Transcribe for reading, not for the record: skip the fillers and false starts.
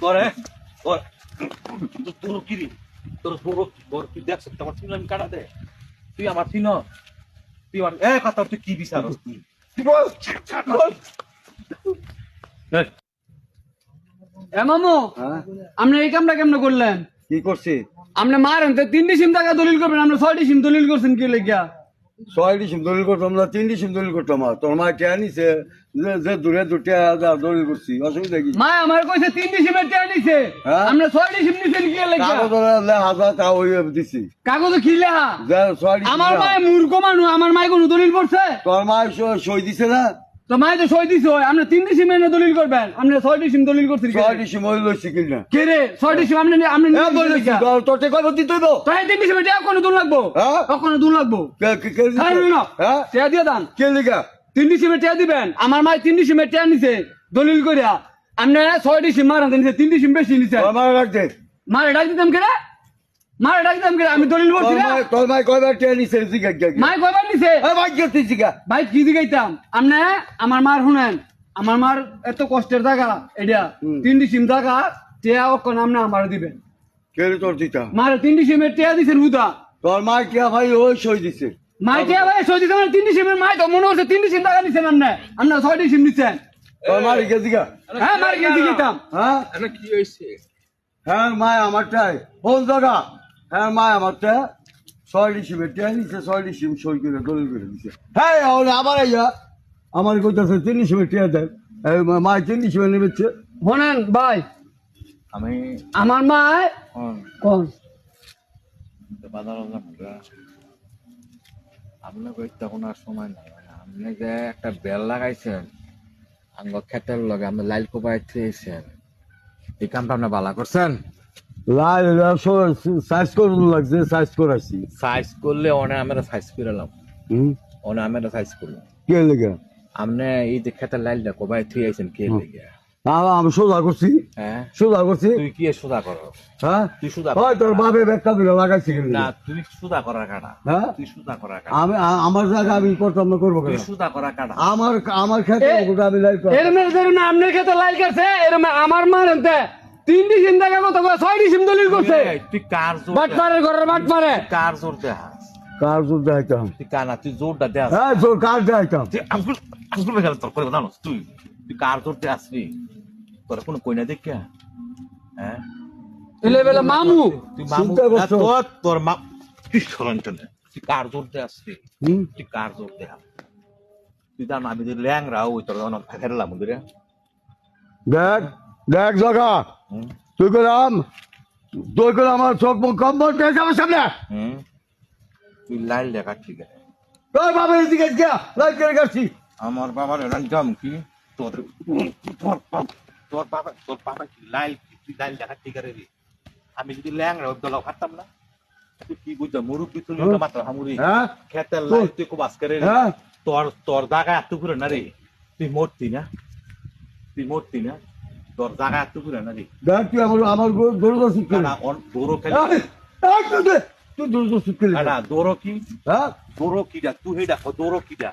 করে তোর কি রে তোর বড় কি দেখছ তোমার চিন আমি কাটা দে তুই আমার চিন তুই আমার কথা তুই কি বিচারস তুই মামু আপনি এই কামটা কেমন করলেন? কি করছি? আপনি মারেন তো 3টি সিম টাকা দলিল করবেন, আপনি 6টি সিম দলিল করছেন কি লেগিয়া? 6টি সিম দলিল করতাম না, 3টি সিম দলিল করতাম। তোর মা কে আনিছে যে দূরে দুটি দলিল করছি, অসুবিধা কি? মা আমার কইছে 3টি সিমের টাকা নিছে, আপনি 6টি সিম নিছেন কি লেগিয়া? কাগজ হাজার তা ওই দিছি। কাগজ কি লেখা? আমার মা মূর্খ মানুষ, আমার মাই কোন দলিল করছে? তোর মা সই দিছে না? তো মাই তো সই দিছে, আপনি 3টি সিম এনে দলিল করবেন, আপনি 6টি সিম দলিল করছেন কি? 6টি সিম ওই লইছি কিনা? কে রে 6টি সিম আপনি বলেছি তোর তে কই দিতে হইব? তো এই 3টি সিমের টাকা কোন দুন লাগবো? কোন দুন লাগবো? হ্যাঁ টাকা দিয়ে দান। কে লিগা? 3টি সিমের টাকা দিবেন, আমার মাই 3টি সিমের টাকা নিছে দলিল কইরা, আপনি 6টি সিম মারান নিছে, 3টি সিম বেশি নিছে। তোর মা রাখ দে। মারে ডাক দিতাম কেডা? মারে ডাক দিতাম কেডা? আমি দলিল বলছি না। তোর মা কয়বার তে নিছে জিগা গা? মাই কয়বার নিছে? ভাই গেতে জিগা। ভাই কি দিগাইতাম? আপনি আমার মার শুনেন, আমার মার এত কষ্টের জায়গা এটা, 3টি সিম টাকা টিয়া ওকন আপনি আমার দিবেন। কে রে তোর দিতা? মারে 3টি সিমের টিয়া দিছেন বুদা। তোর মা কে ভাই ওই সই দিছে? মাই টিয়া ভাই সই দিছে, মানে 3টি সিমের মাই তো মনে হচ্ছে 3টি সিম টাকা নিছেন আপনি, আপনি 6টি সিম নিছেন। তোর মা কে জিগা? হ্যাঁ মার কি দিগাইতাম? হ্যাঁ এনে কি হইছে হ্যাঁ মা আমারটাই কোন জায়গা? হ্যাঁ মা আমারটা 6টি সিমের তে নিছে, 6টি সিম সই করে দলিল করে দিছে। হ্যাঁ আবার আইয়া আমার কইতাছে 3টি সিমের তে দেয়। মা 3টি সিমের নেবেছে। শোনেন ভাই, আমি আমার মা কোন বাজার আপনি কই তখন আর সময় নাই, আপনি যে একটা বেল লাগাইছেন আঙ্গ ক্ষেতের লগে আপনি লাইল কোপাই থুয়েছেন, এই কামটা আপনি বালা করছেন। লাল সাইজ করুন লাগছে, সাইজ করাইছি। সাইজ করলে অনেক আমরা সাইজ করলাম, অনেক আমরা সাইজ করলাম। কে লেগে? আপনি এই যে ক্ষেতের লাইলটা কোপাই থুয়েছেন কে লেগে? আমি সোজা করছি। হ্যাঁ সোজা করছি। তুই কি সুদা করো? হ্যাঁ তুই সুদা হয় তোর বাপে ব্যাখ্যা দিলে লাগাইছি না, তুই সুদা করার কাটা। হ্যাঁ তুই সুদা করার কাটা, আমি আমার জায়গা আমি করতাম না, করবো তুই কেন? সুদা করার কাটা। আমার ক্ষেত্রে আমি লাইক এরমে ধরুন আপনার ক্ষেতে লাইল করছে, এরমে আমার মা রেনতে 3টি সিম টাকা কত করে 6টি সিম দলিল করছে। তুই কার জোর বাট পারে ঘরের বাট পারে কার জোর দেহাস? কার জোর দেখাইতাম? তুই কানা তুই জোরটা দেহাস। হ্যাঁ জোর কার দেখাইতাম? তুই আঙ্গুল বেগাল তোর করে জানো তুই কার জোর দেহাস রে? তোর কোনো কইনা দেখ হ্যাঁ এলে বেলা মামু তুই মামু চিন্তা করছো? তোর মা তুই সরঞ্চনে তুই কার জোর দেহাস রে? তুই কার জোর দেহাস? তুই জান আমি যে ল্যাংরা ওই তোর ফেরলাম ওদের। দেখ দেখ জায়গা তুই করে আমার চোখ মুখ কম বলতে যাবো সামনে। তুই লাইল দেখা ঠিক আছে। তোর বাবা এদিকে গিয়া লাইক করে গেছি। আমার বাবার রাঞ্জাম কি তোর বাবা কি লাইল, তুই লাইল দেখা ঠিক আছে রে? আমি যদি ল্যাংরা দলাও খাতাম না, তুই কি বুঝছো মুরুব্বি তুই মাত্র হামুরি খেতের লাইল তুই খুব আজকে রে। তোর জায়গা এত ঘুরে না রে, তুই মরতি না, তোর জায়গা এত ঘুরে না রে। দেখ তুই আমার দৌড় শিখতে না দৌড়ো খেলে তুই দৌড় শিখতে না দৌড়ো কি হ্যাঁ দৌড়ো কি যা তুই দেখো দৌড়ো কি যা